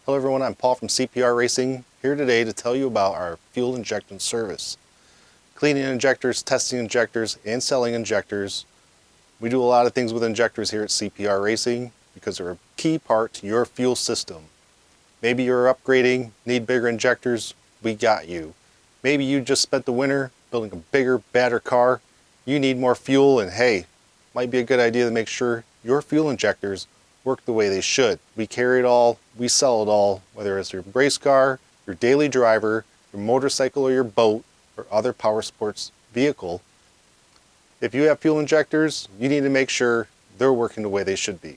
Hello everyone, I'm Paul from CPR Racing, here today to tell you about our fuel injection service. Cleaning injectors, testing injectors, and selling injectors. We do a lot of things with injectors here at CPR Racing because they're a key part to your fuel system. Maybe you're upgrading, need bigger injectors, we got you. Maybe you just spent the winter building a bigger, badder car, you need more fuel, and hey, might be a good idea to make sure your fuel injectors work the way they should. We carry it all, we sell it all, whether it's your race car, your daily driver, your motorcycle or your boat, or other power sports vehicle. If you have fuel injectors, you need to make sure they're working the way they should be.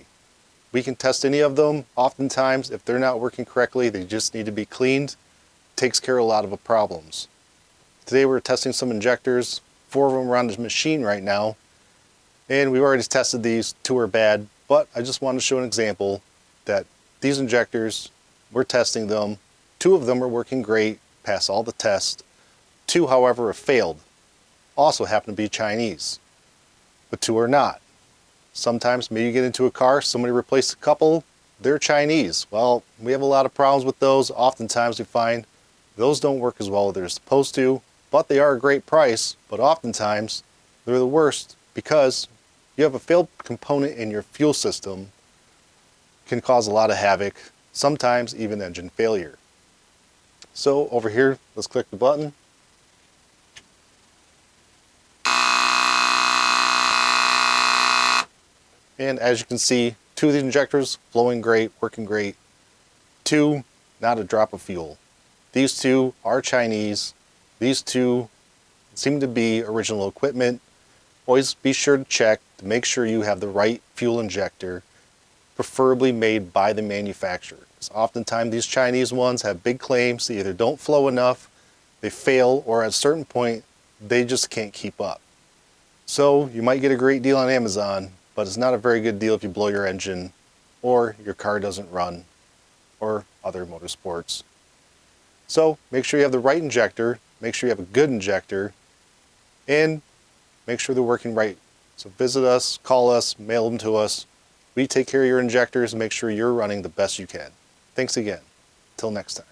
We can test any of them. Oftentimes, if they're not working correctly, they just need to be cleaned. It takes care of a lot of the problems. Today we're testing some injectors. 4 of them are on the machine right now. And we've already tested these, 2 are bad. But I just wanted to show an example that these injectors, we're testing them. 2 of them are working great, pass all the tests. 2, however, have failed. Also happen to be Chinese, but 2 are not. Sometimes maybe you get into a car, somebody replaced a couple, they're Chinese. Well, we have a lot of problems with those. Oftentimes we find those don't work as well as they're supposed to, but they are a great price, but oftentimes they're the worst because you have a failed component in your fuel system can cause a lot of havoc, sometimes even engine failure. So over here, let's click the button. And as you can see, 2 of the injectors flowing great, working great. 2, not a drop of fuel. These 2 are Chinese. These 2 seem to be original equipment. Always be sure to check to make sure you have the right fuel injector, preferably made by the manufacturer. Because oftentimes these Chinese ones have big claims. They either don't flow enough, they fail, or at a certain point, they just can't keep up. So you might get a great deal on Amazon, but it's not a very good deal if you blow your engine or your car doesn't run or other motorsports. So make sure you have the right injector, make sure you have a good injector, and make sure they're working right. So visit us, call us, mail them to us. We take care of your injectors and make sure you're running the best you can. Thanks again. Until next time.